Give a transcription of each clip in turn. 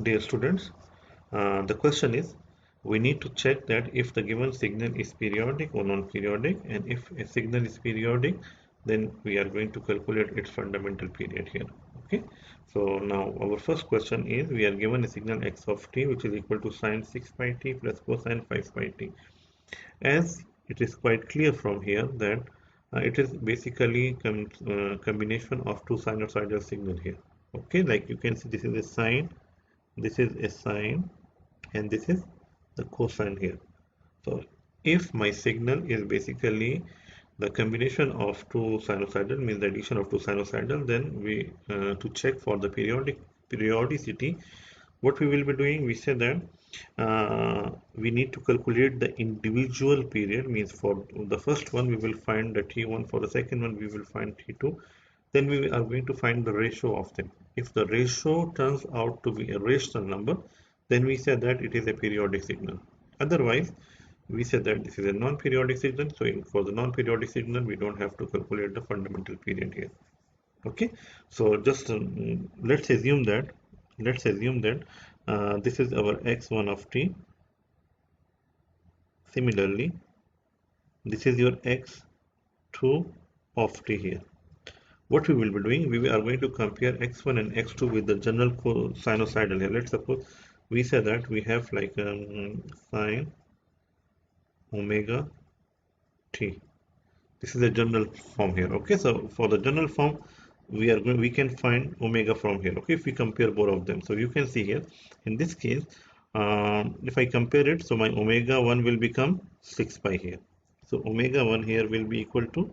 Dear students, the question is, we need to check that if the given signal is periodic or non-periodic, and if a signal is periodic, then we are going to calculate its fundamental period here. Okay, so now our first question is, we are given a signal x of t which is equal to sine 6 pi t plus cosine 5 pi t. As it is quite clear from here that it is basically combination of two sinusoidal signal here. Okay, like you can see, this is a sine, this is a sine, and this is the cosine here. So if my signal is basically the combination of two sinusoidal, means the addition of two sinusoidal, then we to check for the periodicity, what we will be doing, we say that we need to calculate the individual period, means for the first one we will find the t1, for the second one we will find t2, then we are going to find the ratio of them. If the ratio turns out to be a rational number, then we say that it is a periodic signal. Otherwise, we say that this is a non-periodic signal. So for the non-periodic signal, we don't have to calculate the fundamental period here. Okay, so just let's assume that this is our x1 of t. Similarly, this is your x2 of t here. What we will be doing, we are going to compare x1 and x2 with the general sinusoidal here. Let's suppose we say that we have like sine omega t. This is the general form here. Okay, so for the general form, we can find omega from here. Okay, if we compare both of them, so you can see here in this case, if I compare it, so my omega 1 will become 6 pi here. So omega 1 here will be equal to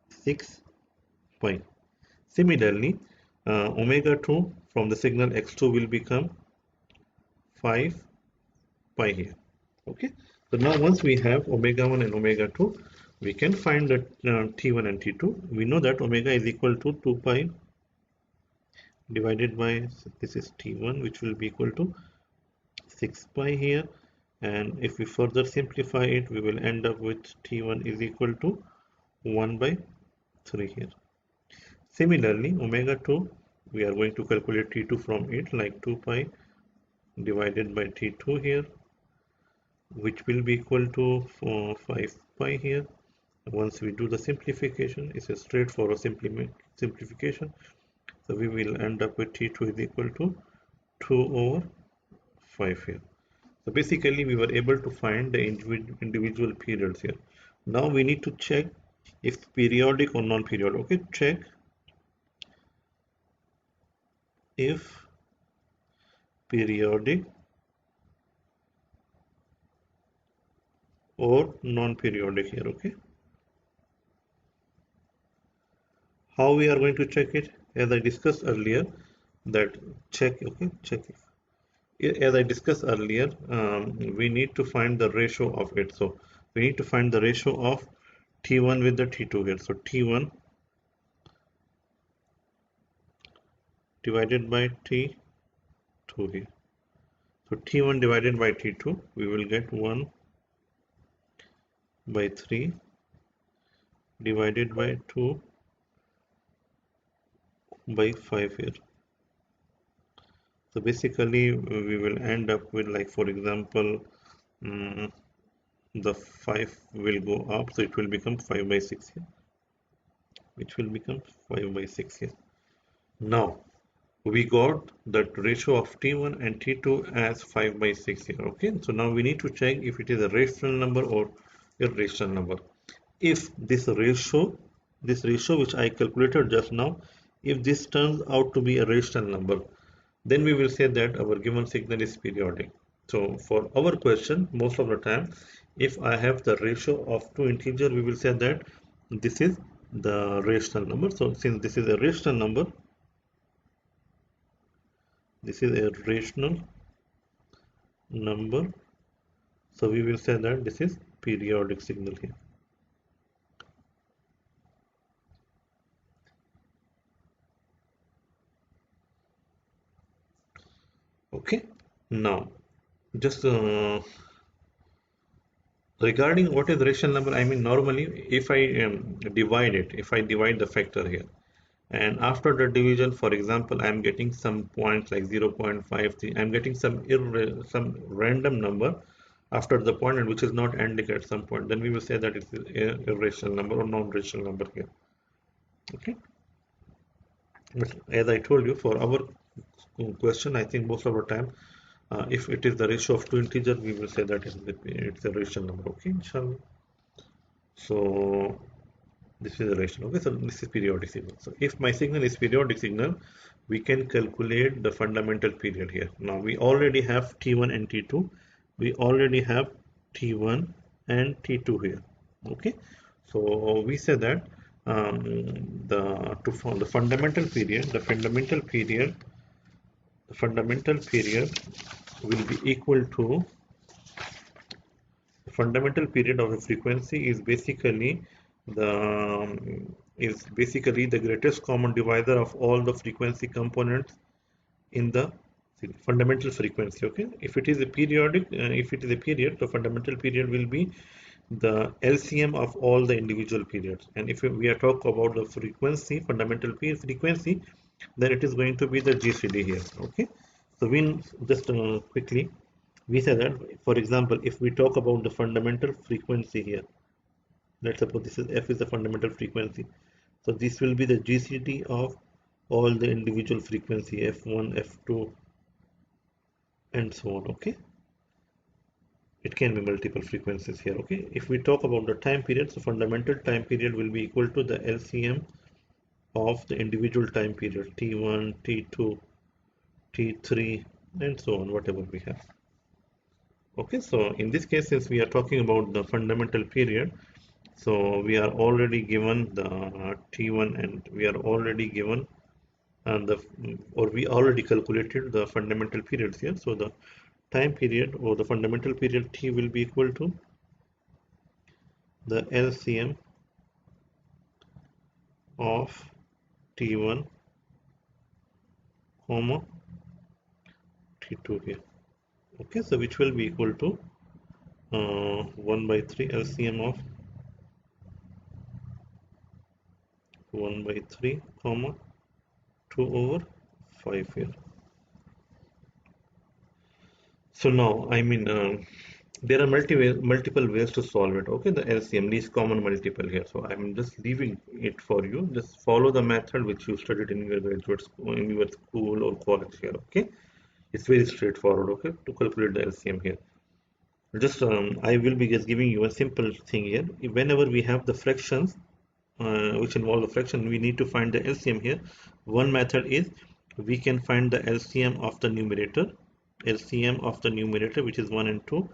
6 pi. Similarly, omega 2 from the signal x2 will become 5 pi here. Okay, so now once we have omega 1 and omega 2, we can find that t1 and t2. We know that omega is equal to 2 pi divided by, this is t1, which will be equal to 6 pi here, and if we further simplify it, we will end up with t1 is equal to 1 by 3 here. Similarly, omega 2, we are going to calculate t2 from it, like 2 pi divided by t2 here, which will be equal to 5 pi here. Once we do the simplification, it's a straightforward simplification. So we will end up with t2 is equal to 2 over 5 here. So basically we were able to find the individual periods here. Now we need to check if periodic or non-periodic. Okay, check if periodic or non-periodic here. Okay, how we are going to check it? As I discussed earlier, that check if, as I discussed earlier, we need to find the ratio of it. So we need to find the ratio of t1 with the t2 here. So t1 divided by t2 here. So t1 divided by t2, we will get 1 by 3 divided by 2 by 5 here. So basically we will end up with, like, for example, the 5 will go up, so it will become 5 by 6 here, which will become 5 by 6 here. Now we got that ratio of t1 and t2 as 5 by 6 here. Okay, so now we need to check if it is a rational number or irrational number. If this ratio which I calculated just now, if this turns out to be a rational number, then we will say that our given signal is periodic. So for our question, most of the time, if I have the ratio of two integers, we will say that this is the rational number. So since this is a rational number, so we will say that this is periodic signal here. Okay, now just regarding what is rational number, I mean, normally if I divide the factor here, and after the division, for example, I'm getting some points like 0.53. I'm getting some random number after the point, and which is not ending at some point. Then we will say that it's an irrational number or non-rational number here. Okay. But as I told you, for our question, I think most of the time, if it is the ratio of two integers, we will say that it's a rational number. Okay, inshallah. So this is a rational. Okay, so this is periodic signal. So if my signal is periodic signal, we can calculate the fundamental period here. Now we already have T1 and T2. We already have T1 and T2 here. Okay, so we say that the fundamental period will be equal to the fundamental period of a frequency the is basically the greatest common divisor of all the frequency components in the fundamental frequency. Okay, if it is a period, the fundamental period will be the LCM of all the individual periods. And if we are talking about the frequency, fundamental frequency, then it is going to be the GCD here. Okay, so we just quickly we say that, for example, if we talk about the fundamental frequency here, let's suppose this is F is the fundamental frequency. So this will be the GCD of all the individual frequency F1, F2, and so on. Okay, it can be multiple frequencies here. Okay, if we talk about the time period, so fundamental time period will be equal to the LCM of the individual time period T1, T2, T3, and so on, whatever we have. Okay, so in this case, since we are talking about the fundamental period, so we are already given the T1 and we are already given we already calculated the fundamental periods here. So the time period or the fundamental period T will be equal to the LCM of T1 comma T2 here. Okay, so which will be equal to 1 by 3 LCM of 1 by 3 comma 2 over 5 here. So now there are multiple ways to solve it. Okay, the LCM, least common multiple here. So I'm just leaving it for you. Just follow the method which you studied in your graduate school, in your school or college here. Okay, it's very straightforward. Okay, to calculate the LCM here. Just I will be just giving you a simple thing here. Whenever we have the fractions which involve the fraction, we need to find the LCM here. One method is we can find the LCM of the numerator, which is 1 and 2,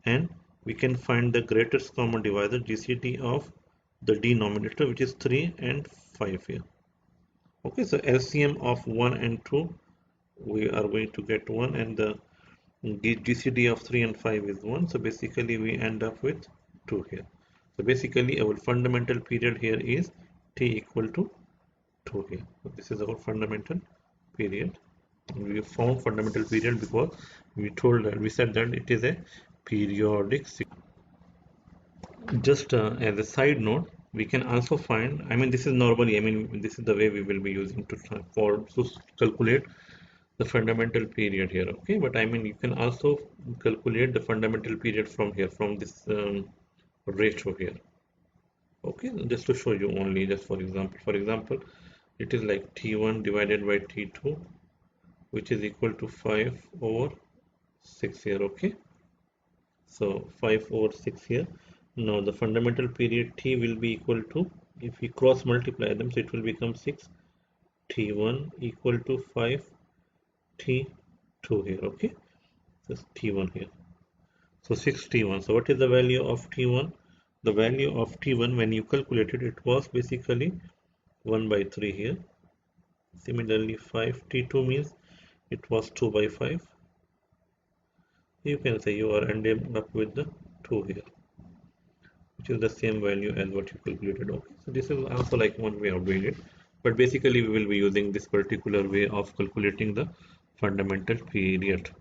and we can find the greatest common divisor GCD of the denominator, which is 3 and 5 here. Okay, so LCM of 1 and 2, we are going to get 1, and the GCD of 3 and 5 is 1, so basically we end up with 2 here. So basically our fundamental period here is T equal to 2 here. So this is our fundamental period. And we found fundamental period because we said that it is a periodic signal. Just as a side note, we can also find, this is normally, this is the way we will be using to calculate the fundamental period here. Okay, but you can also calculate the fundamental period from here, from this ratio here. Okay, just to show you only, just for example, it is like T1 divided by T2, which is equal to 5 over 6 here. Okay, so 5 over 6 here. Now the fundamental period T will be equal to, if we cross multiply them, so it will become 6 T1 equal to 5 T2 here. Okay, this T1 here. So 6 T1. So what is the value of T1? The value of T1 when you calculated it was basically 1 by 3 here. Similarly 5 T2 means it was 2 by 5. You can say you are ending up with the 2 here, which is the same value as what you calculated. Okay, so this is also like one way of doing it, but basically we will be using this particular way of calculating the fundamental period.